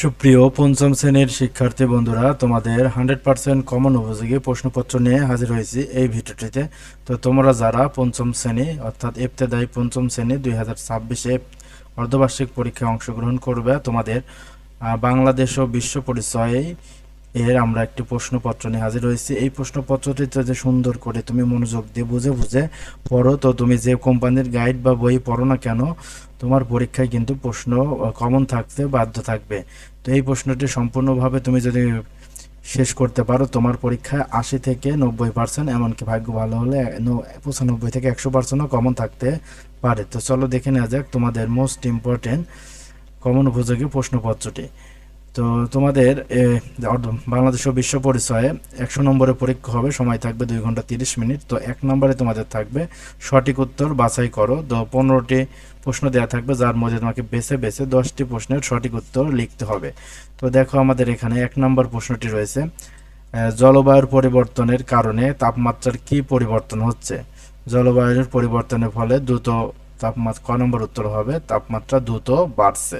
সুপ্রিয় পঞ্চম শ্রেণীর শিক্ষার্থী বন্ধুরা, তোমাদের 100% কমন উপযোগী প্রশ্নপত্র নিয়ে হাজির হয়েছি এই ভিডিওটিতে। তো তোমরা যারা পঞ্চম শ্রেণী অর্থাৎ ইবতেদায়ী পঞ্চম শ্রেণী 2026-এ অর্ধবার্ষিক পরীক্ষায় অংশগ্রহণ করবে, তোমাদের বাংলাদেশ ও বিশ্ব পরিচয় এর আমরা একটি প্রশ্নপত্র নিয়ে হাজির হয়েছি। এই প্রশ্নপত্রটিতে যে সুন্দর করে তুমি মনোযোগ দিয়ে বুঝে বুঝে পড়ো, তো তুমি যে কোম্পানির গাইড বা বই পড়ো না কেন, তোমার পরীক্ষায় কিন্তু প্রশ্ন কমন থাকতে বাধ্য থাকবে। তো এই প্রশ্নটি সম্পূর্ণভাবে তুমি যদি শেষ করতে পারো, তোমার পরীক্ষায় 80 থেকে 90%, এমনকি ভাগ্য ভালো হলে 95 থেকে 100%ও কমন থাকতে পারে। তো চলো দেখে নেওয়া যাক তোমাদের মোস্ট ইম্পর্টেন্ট কমন উপযোগী প্রশ্নপত্রটি। তো তোমাদের বাংলাদেশ ও বিশ্ব পরিচয়ে 100 নম্বরের পরীক্ষা হবে, সময় থাকবে 2 ঘন্টা 30 মিনিট। তো 1 নম্বরে তোমাদের থাকবে সঠিক উত্তর বাছাই করো। তো 15টি প্রশ্ন দেওয়া থাকবে, যার মধ্যে তোমাকে বেছে বেছে 10টি প্রশ্নের সঠিক উত্তর লিখতে হবে। তো দেখো আমাদের এখানে 1 নম্বর প্রশ্নটি রয়েছে, জলবায়ুর পরিবর্তনের কারণে তাপমাত্রার কি পরিবর্তন হচ্ছে? জলবায়ুর পরিবর্তনের ফলে দ্রুত তাপমাত্রা, ক নম্বর উত্তর হবে তাপমাত্রা দ্রুত বাড়ছে।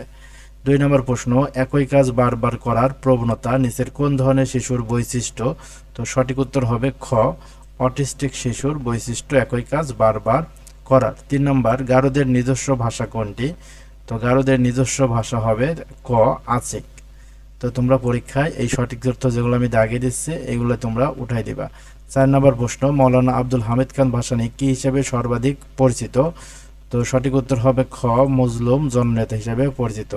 2 নম্বর প্রশ্ন, একই কাজ বারবার করার প্রবণতা নিচের কোন ধরনের শিশুর বৈশিষ্ট্য? তো সঠিক উত্তর হবে খ, অটিস্টিক শিশুর বৈশিষ্ট্য একই কাজ বারবার করার। 3 নম্বর, গারোদের নিজস্ব ভাষা কোনটি? তো গারোদের নিজস্ব ভাষা হবে ক, আচিক। তো তোমরা পরীক্ষায় এই সঠিক তথ্য যেগুলো আমি দাগিয়ে দিচ্ছি এগুলো তোমরা উঠাই দিবা। 4 নম্বর প্রশ্ন, মৌলানা আব্দুল হামিদ খান ভাসানী কি হিসেবে সর্বাধিক পরিচিত? তো সঠিক উত্তর হবে খ, মজলুম জননেতা হিসেবে পরিচিত।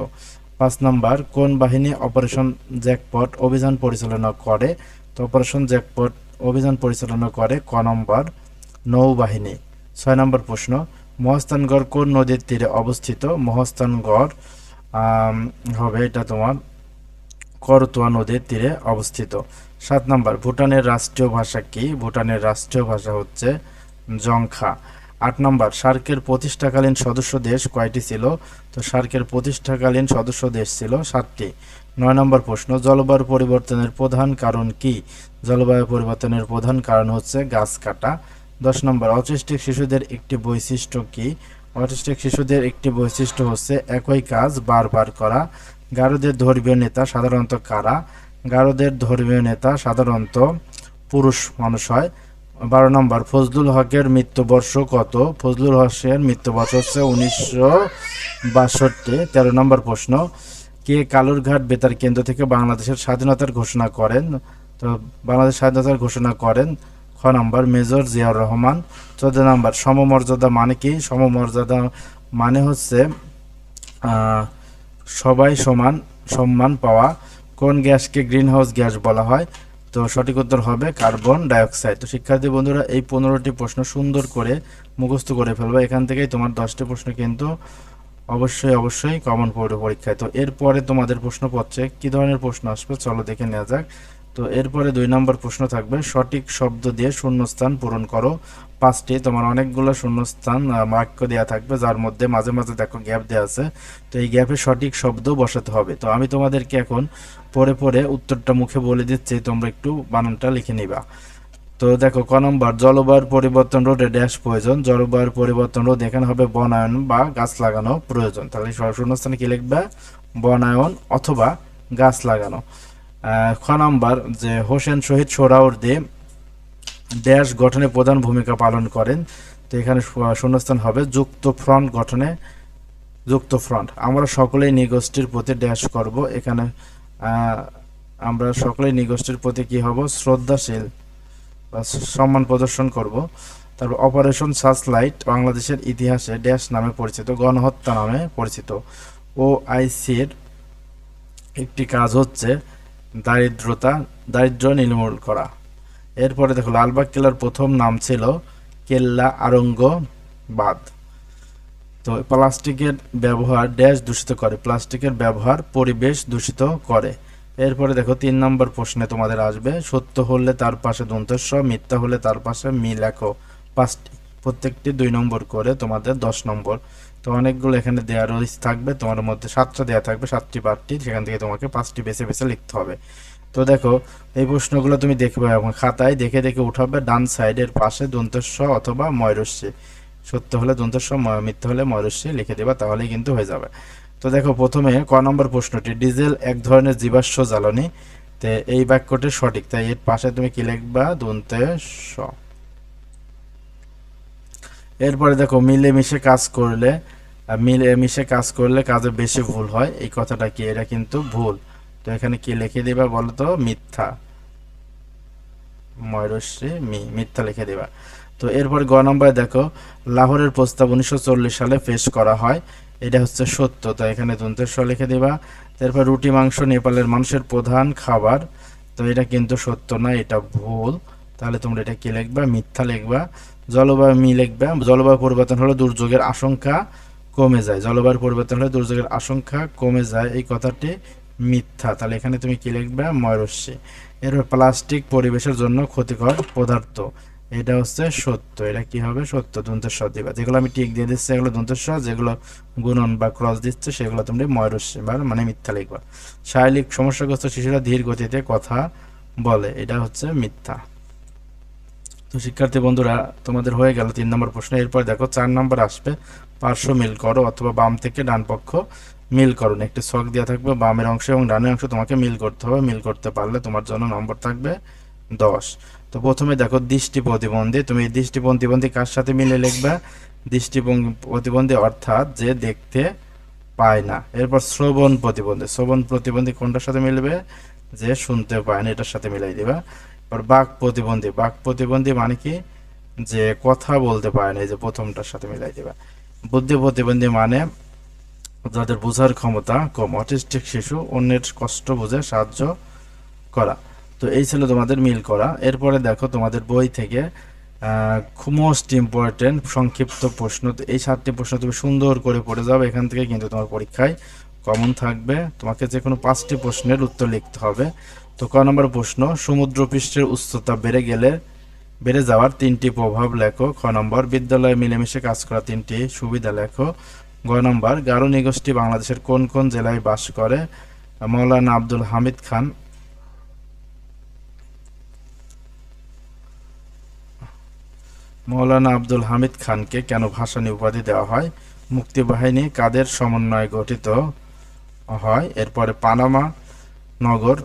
5 নম্বর, কোন বাহিনী অপারেশন জ্যাকপট অভিযান পরিচালনা করে? তো অপারেশন জ্যাকপট অভিযান পরিচালনা করে ক নম্বর, নৌবাহিনী। 6 নম্বর প্রশ্ন, মহাস্থানগড় কোন নদীর তীরে অবস্থিত? মহাস্থানগড় হবে এটা তোমার করতোয়া নদীর তীরে অবস্থিত। 7 নম্বর, ভুটানের রাষ্ট্রীয় ভাষা কি? ভুটানের রাষ্ট্রীয় ভাষা হচ্ছে জংখা। 8 নম্বর, সার্কের প্রতিষ্ঠাকালীন সদস্য দেশ কয়টি ছিল? তো সার্কের প্রতিষ্ঠাকালীন সদস্য দেশ ছিল 7টি। 9 নম্বর প্রশ্ন, জলবায়ু পরিবর্তনের প্রধান কারণ কি? জলবায়ু পরিবর্তনের প্রধান কারণ হচ্ছে গাছ কাটা। 10 নম্বর, অটিস্টিক শিশুদের একটি বৈশিষ্ট্য কি? অটিস্টিক শিশুদের একটি বৈশিষ্ট্য হচ্ছে একই কাজ বারবার করা। গারোদের ধর্মীয় নেতা সাধারণত কারা? গারোদের ধর্মীয় নেতা সাধারণত পুরুষ মানুষ হয়। 12 নম্বর, ফজলুল হকের মৃত্যুবর্ষ কত? ফজলুল হকের মৃত্যুবর্ষ হচ্ছে 1962। 13 নম্বর প্রশ্ন, কে কালুরঘাট বেতার কেন্দ্র থেকে বাংলাদেশের স্বাধীনতার ঘোষণা করেন? তো বাংলাদেশ স্বাধীনতার ঘোষণা করেন খ নম্বর, মেজর জিয়াউর রহমান। 14 নম্বর, সমমর্যাদা মানে কি? সমমর্যাদা মানে হচ্ছে সবাই সমান সম্মান পাওয়া। কোন গ্যাসকে গ্রিনহাউস গ্যাস বলা হয়? তো সঠিক উত্তর হবে কার্বন ডাইঅক্সাইড। তো শিক্ষার্থী বন্ধুরা, এই 15টি প্রশ্ন সুন্দর করে মুখস্থ করে ফেলবে। এখান থেকেই তোমার 10টি প্রশ্ন কিন্তু অবশ্যই অবশ্যই কমন পড়বে পরীক্ষায়। তো এরপরে তোমাদের প্রশ্নপত্রে কি ধরনের প্রশ্ন আসবে চলো দেখে নেওয়া যাক। তো এরপরে 2 নম্বর প্রশ্ন থাকবে, সঠিক শব্দ দিয়ে শূন্যস্থান পূরণ করো। 5টি, তোমার অনেকগুলো শূন্যস্থান বাক্য দেওয়া থাকবে, যার মধ্যে মাঝে মাঝে দেখো গ্যাপ দেওয়া আছে। তো এই গ্যাপে সঠিক শব্দ বসাতে হবে। তো আমি তোমাদেরকে এখন পড়ে পড়ে উত্তরটা মুখে বলে দিচ্ছি, তোমরা একটু বানানটা লিখে নিবা। তো দেখো ক নম্বর, জলবায়ুর পরিবর্তন রোধে ড্যাশ প্রয়োজন? জলবায়ুর পরিবর্তন রোধ এখানে হবে বনায়ন বা গাছ লাগানো প্রয়োজন। তাহলে শূন্যস্থানে কি লিখবে? বনায়ন অথবা গাছ লাগানো। খ নম্বর, যে হোসেন শহীদ সোহরাওয়ার্দী ড্যাশ গঠনে প্রধান ভূমিকা পালন করেন? তো এখানে শূন্যস্থান হবে যুক্ত ফ্রন্ট গঠনে। যুক্ত ফ্রন্ট। আমরা সকলেই নিগোষ্ঠীর প্রতি ড্যাশ করব, এখানে আমরা সকলেই নিগোষ্ঠীর প্রতি কি হব? শ্রদ্ধাশীল বা সম্মান প্রদর্শন করব। তারপর অপারেশন সার্চলাইট বাংলাদেশের ইতিহাসে ড্যাশ নামে পরিচিত? গণহত্যা নামে পরিচিত। ওআইসির একটি কাজ হচ্ছে দারিদ্র্য নির্মূল করা। এরপরে দেখো, লালবাগ কেল্লার প্রথম নাম ছিল কেল্লা আরঙ্গবাদ। তো প্লাস্টিকের ব্যবহার ড্যাশ দূষিত করে? প্লাস্টিকের ব্যবহার পরিবেশ দূষিত করে। এরপরে দেখো 3 নম্বর প্রশ্নে তোমাদের আসবে, সত্য হলে তার পাশে দন্তস্ব, মিথ্যা হলে তার পাশে মি লেখো। 5টি, প্রত্যেকটি 2 নম্বর করে তোমাদের 10 নম্বর। তো অনেকগুলো এখানে দেওয়া থাকবে, তোমার মধ্যে 7টা দেওয়া থাকবে, 7টি পাঠটি, সেখান থেকে তোমাকে 5টি বেছে বেছে লিখতে হবে। তো দেখো এই প্রশ্নগুলো তুমি দেখবে এবং খাতায় দেখে দেখে উঠাবে। ডান সাইডের পাশে দন্তস্ব অথবা ময়রস্যি, সত্য হলে দন্তস্ব, মিথ্যা হলে ময়রস্যি লিখে দেবা, তাহলেই কিন্তু হয়ে যাবে। তো তো দেখো প্রথমে ক নম্বর প্রশ্নটি, ডিজেল এক ধরনের জীবাশ্ম জ্বালানি, তো এই বাক্যটি সঠিক, তাই এর পাশে তুমি কি লিখবা, দন্তে স। এরপরে দেখো মিলেমিশে কাজ করলে, মিলেমিশে কাজ করলে কাজে বেশি ভুল হয়, এই কথাটা কি, এটা কিন্তু ভুল। তো এখানে কি লিখে দিবা বলো তো, মিথ্যা, ময়রশ্রী মিথ্যা লিখে দিবা। তো এরপরে গ নম্বরে দেখো, লাহোরের প্রস্তাব 1940 সালে পেশ করা হয়, এটা হচ্ছে সত্য, তো এখানে দন্তের স লিখে দিবা। তারপর রুটি মাংস নেপালের মানুষের প্রধান খাবার, তো এটা কিন্তু সত্য না, এটা ভুল, তাহলে তোমরা এটা কি লিখবা, মিথ্যা লিখবা। জলবায়ু লিখবা, জলবায়ু পরিবর্তন হলে দুর্যোগের আশঙ্কা কমে যায়, জলবায়ুর পরিবর্তন হলে দুর্যোগের আশঙ্কা কমে যায়, এই কথাটি মিথ্যা, তাহলে এখানে তুমি কি লিখবা, ময়রশ্রী। এরপর প্লাস্টিক পরিবেশের জন্য ক্ষতিকর পদার্থ, এটা হচ্ছে সত্য, এটা কি হবে, সত্য, দন্তের স দিবা। যেগুলো আমি টিক দিয়ে দিচ্ছি এগুলো দন্তের স, যেগুলো গুণন বা ক্রস দিচ্ছে সেগুলো তুমি ময়রশ্রী বা মানে মিথ্যা লিখবা। শারীরিক সমস্যাগ্রস্ত শিশুরা ধীর গতিতে কথা বলে, এটা হচ্ছে মিথ্যা। তো শিক্ষার্থী বন্ধুরা তোমাদের হয়ে গেল 3 নম্বর প্রশ্ন। এরপর দেখো 4 নম্বর আসবে, পার্শ্ব মিল করো অথবা বাম থেকে ডান পক্ষ মিল করুন, একটি ছক দেওয়া থাকবে, বামের অংশ এবং ডানের অংশ তোমাকে মিল করতে হবে, মিল করতে পারলে তোমার জন্য নম্বর থাকবে 10। তো প্রথমে দেখো দৃষ্টি প্রতিবন্ধী, তুমি দৃষ্টি প্রতিবন্ধী কার সাথে মিলে লিখবে, দৃষ্টি প্রতিবন্ধী অর্থাৎ যে দেখতে পায় না। এরপর শ্রবণ প্রতিবন্ধী, শ্রবণ প্রতিবন্ধী কোনটার সাথে মিলবে, যে শুনতে পায় না, এটার সাথে মিলাই দিবা। এরপর বাক প্রতিবন্ধী, বাক প্রতিবন্ধী মানে কি, যে কথা বলতে পারে না, এই যে প্রথমটার সাথে মিলাই দিবা। বুদ্ধি প্রতিবন্ধী মানে যাদের বোঝার ক্ষমতা কম, অটিস্টিক শিশু, অন্যের কষ্ট বুঝে সাহায্য করা। তো এই ছিল তোমাদের মিল করা। এরপরে দেখো তোমাদের বই থেকে মোস্ট ইম্পর্টেন্ট সংক্ষিপ্ত প্রশ্ন, তো এই 7টি প্রশ্ন তুমি সুন্দর করে পড়ে যাবে, এখান থেকে কিন্তু তোমার পরীক্ষায় কমন থাকবে, তোমাকে যে কোনো 5টি প্রশ্নের উত্তর লিখতে হবে। তো ক নম্বর প্রশ্ন, সমুদ্র পৃষ্ঠের উচ্চতা বেড়ে যাওয়ার 3টি প্রভাব লেখো। খ নম্বর, বিদ্যালয়ে মিলেমিশে কাজ করা 3টি সুবিধা লেখো। গ নম্বর, গারো নৃগোষ্ঠী বাংলাদেশের কোন কোন জেলায় বাস করে। মৌলানা আব্দুল হামিদ খান মৌলানা আব্দুল হামিদ খানকে কেন ভাসানী উপাধি দেওয়া হয়। মুক্তিবাহিনী কাদের সমন্বয়ে গঠিত হয়। এরপরে নগর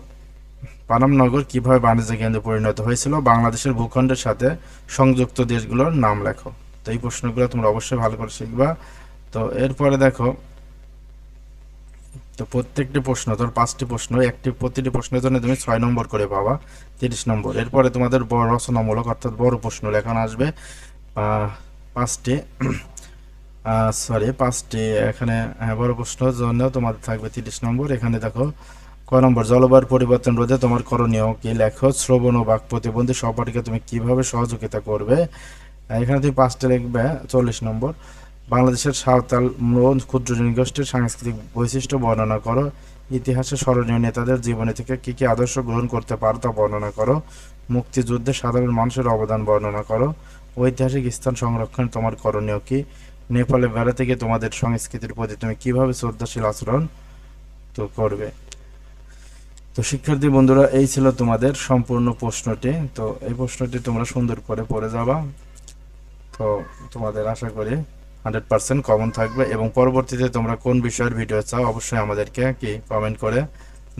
পানাম নগর কিভাবে বাণিজ্য কেন্দ্রে পরিণত হয়েছিল। বাংলাদেশের ভূখণ্ডের সাথে সংযুক্ত দেশগুলোর নাম লেখো। তো এই প্রশ্নগুলো তোমরা অবশ্যই ভালো করে শিখবা। তো এরপরে দেখো, তো প্রত্যেকটি প্রশ্ন, তোর 5টি প্রশ্ন, প্রতিটি প্রশ্নের জন্য তুমি 6 নম্বর করে পাবা, 30 নম্বর। এরপরে তোমাদের বড় রচনামূলক অর্থাৎ বড় প্রশ্ন লেখানো আসবে 5টি, পাঁচটি এখানে, বড় প্রশ্নের জন্য তোমাদের থাকবে 30 নম্বর। এখানে দেখো ক নম্বর, জলবায়ুর পরিবর্তন রোধে তোমার করণীয় কি লেখো। শ্রবণ ও বাক প্রতিবন্ধী সহপাঠীকে তুমি কিভাবে সহযোগিতা করবে, এখানে তুমি 5টা লিখবে, 40 নম্বর। বাংলাদেশের সাঁওতাল ক্ষুদ্র নৃগোষ্ঠীর সাংস্কৃতিক বৈশিষ্ট্য বর্ণনা করো। ইতিহাসে স্মরণীয় নেতাদের জীবনী থেকে কি কি আদর্শ গ্রহণ করতে পারো তা বর্ণনা করো। মুক্তিযুদ্ধে সাধারণ মানুষের অবদান বর্ণনা করো। ঐতিহাসিক স্থান সংরক্ষণ তোমার করণীয় কি। নেপালে বেড়াতে গিয়ে তোমাদের সংস্কৃতির প্রতি তুমি কিভাবে শ্রদ্ধাশীল আচরণ তো করবে। তো শিক্ষার্থী বন্ধুরা, এই ছিল তোমাদের সম্পূর্ণ প্রশ্নটি। তো এই প্রশ্নটি তোমরা সুন্দর করে পড়ে যাবা। তো তোমাদের আশা করি 100% কমন থাকবে, এবং পরবর্তীতে তোমরা কোন বিষয়ের ভিডিও চাও অবশ্যই আমাদেরকে কি কমেন্ট করে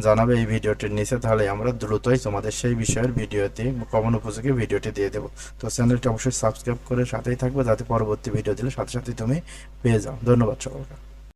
জানাবে এই ভিডিওটির নিচে, তাহলে আমরা দ্রুতই তোমাদের সেই বিষয়ের ভিডিওতে কমন উপযোগী ভিডিওটি দিয়ে দেবো। তো চ্যানেলটি অবশ্যই সাবস্ক্রাইব করে সাথেই থাকবে, যাতে পরবর্তী ভিডিও দিলে সাথে সাথে তুমি পেয়ে যাও। ধন্যবাদ সকলকে।